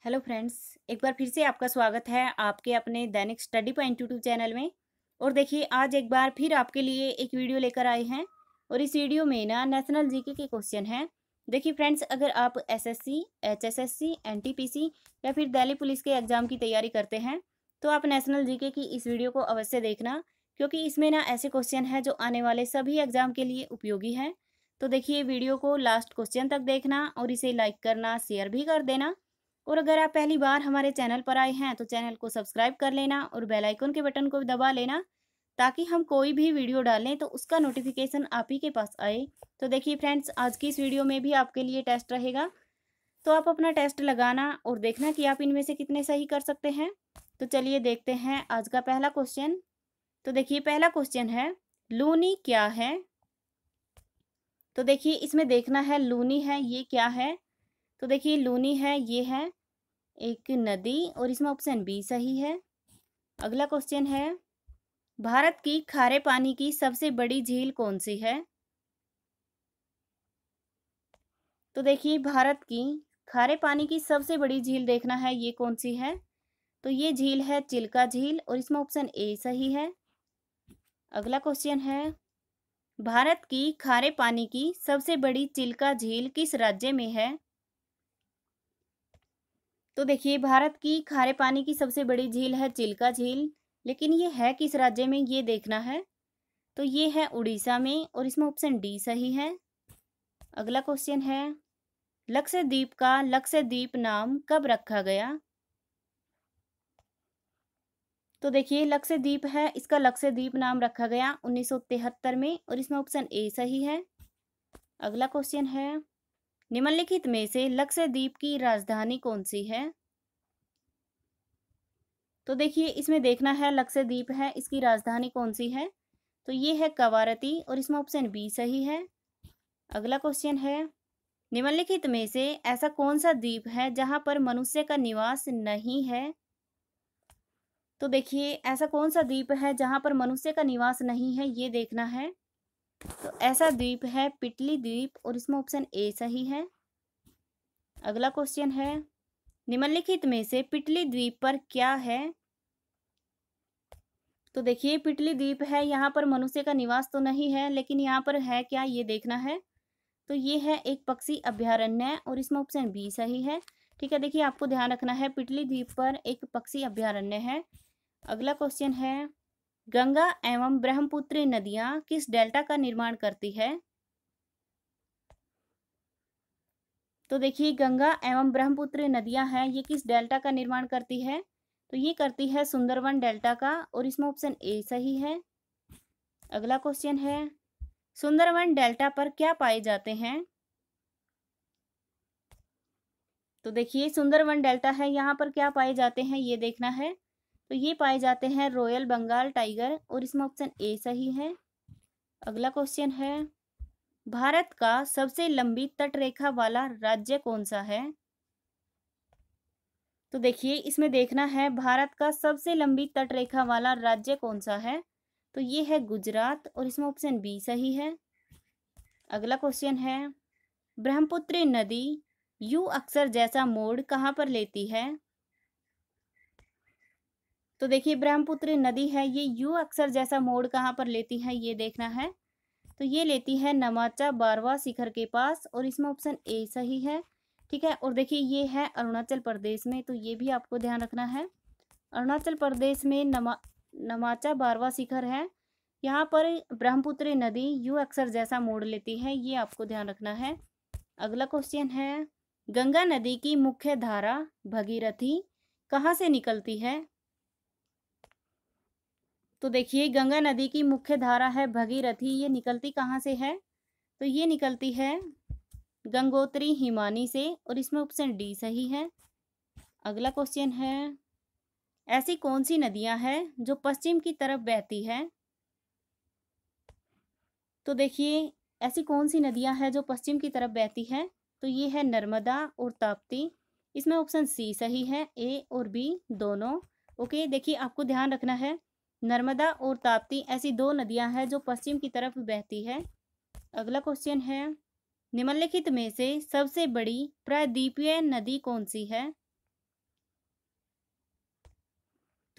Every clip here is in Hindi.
Hello friends. एक बार फिर से आपका स्वागत है आपके अपने दैनिक स्टडी पॉइंट यूट्यूब चैनल में। और देखिए आज एक बार फिर आपके लिए एक वीडियो लेकर आए हैं और इस वीडियो में ना नेशनल जीके के क्वेश्चन हैं। देखिए फ्रेंड्स, अगर आप एसएससी, एचएसएससी, एनटीपीसी या फिर दिल्ली पुलिस के एग्ज़ाम की तैयारी करते हैं तो आप नेशनल जीके की इस वीडियो को अवश्य देखना, क्योंकि इसमें ना ऐसे क्वेश्चन हैं जो आने वाले सभी एग्ज़ाम के लिए उपयोगी हैं। तो देखिए वीडियो को लास्ट क्वेश्चन तक देखना और इसे लाइक करना, शेयर भी कर देना। और अगर आप पहली बार हमारे चैनल पर आए हैं तो चैनल को सब्सक्राइब कर लेना और बेल आइकन के बटन को दबा लेना, ताकि हम कोई भी वीडियो डालें तो उसका नोटिफिकेशन आप ही के पास आए। तो देखिए फ्रेंड्स, आज की इस वीडियो में भी आपके लिए टेस्ट रहेगा, तो आप अपना टेस्ट लगाना और देखना कि आप इनमें से कितने सही कर सकते हैं। तो चलिए देखते हैं आज का पहला क्वेश्चन। तो देखिए पहला क्वेश्चन है, लूनी क्या है। तो देखिए इसमें देखना है लूनी है ये क्या है। तो देखिए लूनी है ये है एक नदी और इसमें ऑप्शन बी सही है। अगला क्वेश्चन है, भारत की खारे पानी की सबसे बड़ी झील कौन सी है। तो देखिए भारत की खारे पानी की सबसे बड़ी झील देखना है ये कौन सी है। तो ये झील है चिल्का झील और इसमें ऑप्शन ए सही है। अगला क्वेश्चन है, भारत की खारे पानी की सबसे बड़ी चिल्का झील किस राज्य में है। तो देखिए भारत की खारे पानी की सबसे बड़ी झील है चिल्का झील, लेकिन ये है किस राज्य में ये देखना है। तो ये है उड़ीसा में और इसमें ऑप्शन डी सही है। अगला क्वेश्चन है, लक्षद्वीप का लक्षद्वीप नाम कब रखा गया। तो देखिए लक्षद्वीप है, इसका लक्षद्वीप नाम रखा गया 1973 में और इसमें ऑप्शन ए सही है। अगला क्वेश्चन है, निम्नलिखित में से लक्षद्वीप की राजधानी कौन सी है। तो देखिए इसमें देखना है लक्षद्वीप है इसकी राजधानी कौन सी है। तो ये है कवारती और इसमें ऑप्शन बी सही है। अगला क्वेश्चन है, निम्नलिखित में से ऐसा कौन सा द्वीप है जहां पर मनुष्य का निवास नहीं है। तो देखिए ऐसा कौन सा द्वीप है जहां पर मनुष्य का निवास नहीं है ये देखना है। तो ऐसा द्वीप है पिटली द्वीप और इसमें ऑप्शन ए सही है। अगला क्वेश्चन है, निम्नलिखित में से पिटली द्वीप पर क्या है। तो देखिए पिटली द्वीप है, यहाँ पर मनुष्य का निवास तो नहीं है, लेकिन यहाँ पर है क्या ये देखना है। तो ये है एक पक्षी अभ्यारण्य और इसमें ऑप्शन बी सही है। ठीक है, देखिए आपको ध्यान रखना है पिटली द्वीप पर एक पक्षी अभ्यारण्य है। अगला क्वेश्चन है, गंगा एवं ब्रह्मपुत्र नदियां किस डेल्टा का निर्माण करती है। तो देखिए गंगा एवं ब्रह्मपुत्र नदियां हैं ये किस डेल्टा का निर्माण करती है। तो ये करती है सुंदरवन डेल्टा का और इसमें ऑप्शन ए सही है। अगला क्वेश्चन है, सुंदरवन डेल्टा पर क्या पाए जाते हैं। तो देखिए सुंदरवन डेल्टा है, यहाँ पर क्या पाए जाते हैं ये देखना है। तो ये पाए जाते हैं रॉयल बंगाल टाइगर और इसमें ऑप्शन ए सही है। अगला क्वेश्चन है, भारत का सबसे लंबी तटरेखा वाला राज्य कौन सा है। तो देखिए इसमें देखना है भारत का सबसे लंबी तटरेखा वाला राज्य कौन सा है। तो ये है गुजरात और इसमें ऑप्शन बी सही है। अगला क्वेश्चन है, ब्रह्मपुत्र नदी यू अक्सर जैसा मोड़ कहाँ पर लेती है। तो देखिए ब्रह्मपुत्र नदी है ये यू अक्सर जैसा मोड़ कहाँ पर लेती है ये देखना है। तो ये लेती है नमाचा बारवा शिखर के पास और इसमें ऑप्शन ए सही है। ठीक है, और देखिए ये है अरुणाचल प्रदेश में, तो ये भी आपको ध्यान रखना है। अरुणाचल प्रदेश में नमाचा बारवा शिखर है, यहाँ पर ब्रह्मपुत्र नदी यू अक्सर जैसा मोड़ लेती है, ये आपको ध्यान रखना है। अगला क्वेश्चन है, गंगा नदी की मुख्य धारा भगीरथी कहाँ से निकलती है। तो देखिए गंगा नदी की मुख्य धारा है भगीरथी, ये निकलती कहाँ से है। तो ये निकलती है गंगोत्री हिमानी से और इसमें ऑप्शन डी सही है। अगला क्वेश्चन है, ऐसी कौन सी नदियां हैं जो पश्चिम की तरफ बहती है। तो देखिए ऐसी कौन सी नदियां हैं जो पश्चिम की तरफ बहती हैं। तो ये है नर्मदा और ताप्ती, इसमें ऑप्शन सी सही है, ए और बी दोनों। ओके, देखिए आपको ध्यान रखना है, नर्मदा और ताप्ती ऐसी दो नदियां हैं जो पश्चिम की तरफ बहती है। अगला क्वेश्चन है, निम्नलिखित में से सबसे बड़ी प्रायद्वीपीय नदी कौन सी है।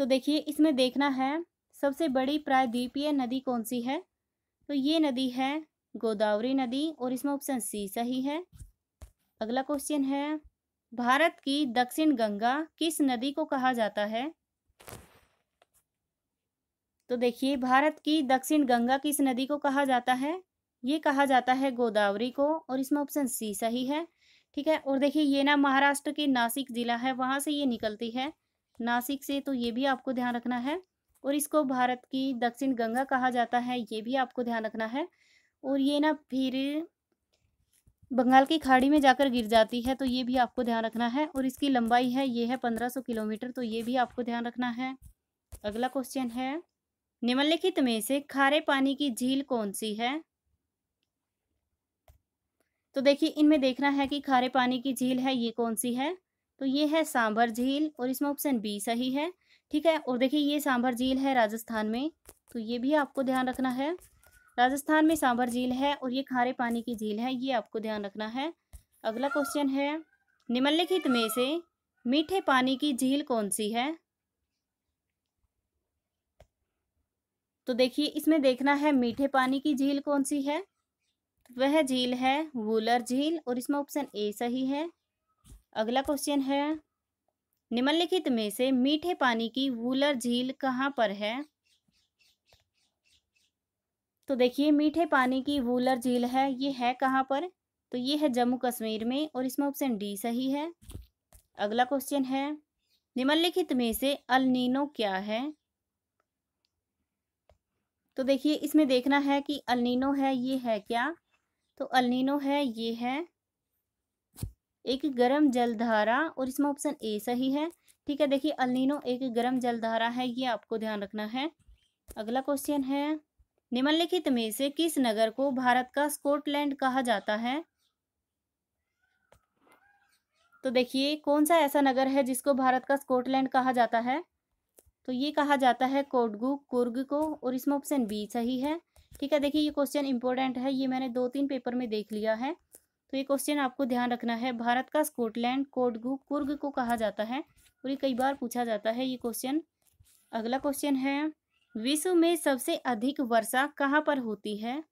तो देखिए इसमें देखना है सबसे बड़ी प्रायद्वीपीय नदी कौन सी है। तो ये नदी है गोदावरी नदी और इसमें ऑप्शन सी सही है। अगला क्वेश्चन है, भारत की दक्षिण गंगा किस नदी को कहा जाता है। तो देखिए भारत की दक्षिण गंगा किस नदी को कहा जाता है। ये कहा जाता है गोदावरी को और इसमें ऑप्शन सी सही है। ठीक है, और देखिए ये ना महाराष्ट्र के नासिक जिला है, वहां से ये निकलती है, नासिक से, तो ये भी आपको ध्यान रखना है। और इसको भारत की दक्षिण गंगा कहा जाता है, ये भी आपको ध्यान रखना है। और ये ना फिर बंगाल की खाड़ी में जाकर गिर जाती है, तो ये भी आपको ध्यान रखना है। और इसकी लंबाई है, ये है 1500 किलोमीटर, तो ये भी आपको ध्यान रखना है। अगला क्वेश्चन है, निम्नलिखित में से खारे पानी की झील कौन सी है। तो देखिए इनमें देखना है कि खारे पानी की झील है ये कौन सी है। तो ये है सांभर झील और इसमें ऑप्शन बी सही है। ठीक है, और देखिए ये सांभर झील है राजस्थान में, तो ये भी आपको ध्यान रखना है। राजस्थान में सांभर झील है और ये खारे पानी की झील है, ये आपको ध्यान रखना है। अगला क्वेश्चन है, निम्नलिखित में से मीठे पानी की झील कौन सी है। तो देखिए इसमें देखना है मीठे पानी की झील कौन सी है। वह झील है वूलर झील और इसमें ऑप्शन ए सही है। अगला क्वेश्चन है, निम्नलिखित में से मीठे पानी की वूलर झील कहाँ पर है। तो देखिए मीठे पानी की वूलर झील है, ये है कहाँ पर। तो ये है जम्मू कश्मीर में और इसमें ऑप्शन डी सही है। अगला क्वेश्चन है, निम्नलिखित में से अल नीनो क्या है। तो देखिए इसमें देखना है कि अल नीनो है ये है क्या। तो अल नीनो है, ये है एक गर्म जलधारा और इसमें ऑप्शन ए सही है। ठीक है, देखिए अल नीनो एक गर्म जलधारा है, ये आपको ध्यान रखना है। अगला क्वेश्चन है, निम्नलिखित में से किस नगर को भारत का स्कॉटलैंड कहा जाता है। तो देखिए कौन सा ऐसा नगर है जिसको भारत का स्कॉटलैंड कहा जाता है। तो ये कहा जाता है कोडगू कुर्ग को और इसमें ऑप्शन बी सही है। ठीक है, देखिए ये क्वेश्चन इंपॉर्टेंट है, ये मैंने 2-3 पेपर में देख लिया है, तो ये क्वेश्चन आपको ध्यान रखना है। भारत का स्कॉटलैंड कोडगू कुर्ग को कहा जाता है और ये कई बार पूछा जाता है ये क्वेश्चन। अगला क्वेश्चन है, विश्व में सबसे अधिक वर्षा कहाँ पर होती है।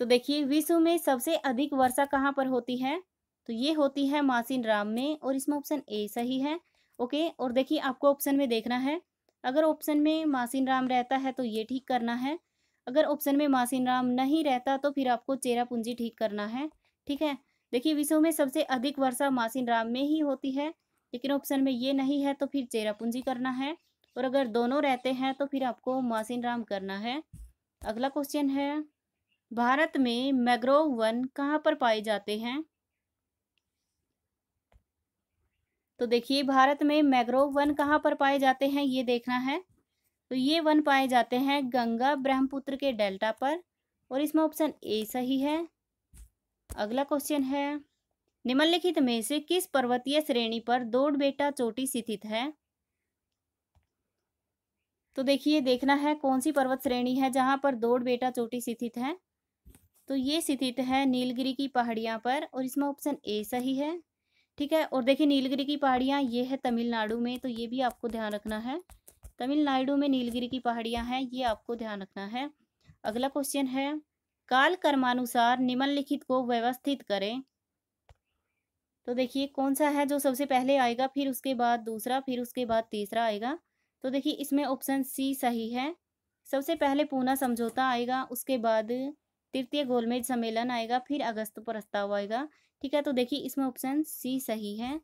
तो देखिए विश्व में सबसे अधिक वर्षा कहाँ पर होती है। तो ये होती है मासिन राम में और इसमें ऑप्शन ए सही है। ओके, और देखिए आपको ऑप्शन में देखना है, अगर ऑप्शन में मासिन राम रहता है तो ये ठीक करना है, अगर ऑप्शन में मासिन राम नहीं रहता तो फिर आपको चेरापूंजी ठीक करना है। ठीक है, देखिए विश्व में सबसे अधिक वर्षा मासिन राम में ही होती है, लेकिन ऑप्शन में ये नहीं है तो फिर चेरापूंजी करना है, और अगर दोनों रहते हैं तो फिर आपको मासिन राम करना है। अगला क्वेश्चन है, भारत में मैंग्रोव वन कहाँ पर पाए जाते हैं। तो देखिए भारत में मैंग्रोव वन कहाँ पर पाए जाते हैं ये देखना है। तो ये वन पाए जाते हैं गंगा ब्रह्मपुत्र के डेल्टा पर और इसमें ऑप्शन ए सही है। अगला क्वेश्चन है, निम्नलिखित में से किस पर्वतीय श्रेणी पर दोड़बेटा चोटी स्थित है। तो देखिए देखना है कौन सी पर्वत श्रेणी है जहां पर दोड़बेटा चोटी स्थित है। तो ये स्थित है नीलगिरी की पहाड़ियां पर और इसमें ऑप्शन ए सही है। ठीक है, और देखिए नीलगिरी की पहाड़ियां ये है तमिलनाडु में, तो ये भी आपको ध्यान रखना है, तमिलनाडु में नीलगिरी की पहाड़ियां हैं, ये आपको ध्यान रखना है। अगला क्वेश्चन है, काल कर्मानुसार निम्नलिखित को व्यवस्थित करें। तो देखिए कौन सा है जो सबसे पहले आएगा, फिर उसके बाद दूसरा, फिर उसके बाद तीसरा आएगा। तो देखिए इसमें ऑप्शन सी सही है, सबसे पहले पूना समझौता आएगा, उसके बाद तृतीय गोलमेज सम्मेलन आएगा, फिर अगस्त प्रस्ताव आएगा। ठीक है, तो देखिए इसमें ऑप्शन सी सही है।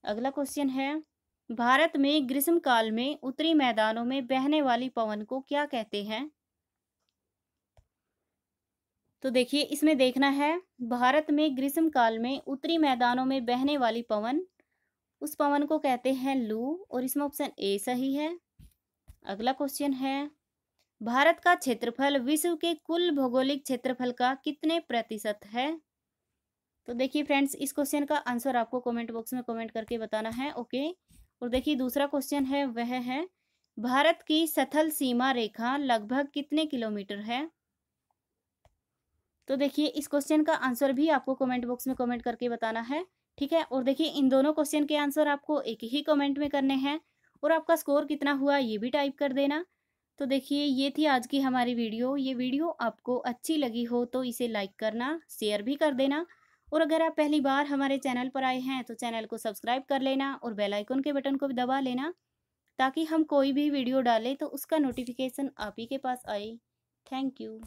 अगला क्वेश्चन है, भारत में ग्रीष्म काल में उत्तरी मैदानों में बहने वाली पवन को क्या कहते हैं। तो देखिए इसमें देखना है, भारत में ग्रीष्म काल में उत्तरी मैदानों में बहने वाली पवन, उस पवन को कहते हैं लू और इसमें ऑप्शन ए सही है। अगला क्वेश्चन है, भारत का क्षेत्रफल विश्व के कुल भौगोलिक क्षेत्रफल का कितने प्रतिशत है। तो देखिए फ्रेंड्स इस क्वेश्चन का आंसर आपको कमेंट बॉक्स में कमेंट करके बताना है। ओके, और देखिए दूसरा क्वेश्चन है, वह है भारत की सथल सीमा रेखा लगभग कितने किलोमीटर है। तो देखिए इस क्वेश्चन का आंसर भी आपको कमेंट बॉक्स में कमेंट करके बताना है। ठीक है। और देखिए इन दोनों क्वेश्चन के आंसर आपको एक ही कमेंट में करने हैं और आपका स्कोर कितना हुआ ये भी टाइप कर देना। तो देखिए ये थी आज की हमारी वीडियो। ये वीडियो आपको अच्छी लगी हो तो इसे लाइक करना, शेयर भी कर देना। और अगर आप पहली बार हमारे चैनल पर आए हैं तो चैनल को सब्सक्राइब कर लेना और बेल आइकन के बटन को भी दबा लेना, ताकि हम कोई भी वीडियो डालें तो उसका नोटिफिकेशन आप ही के पास आए। Thank you.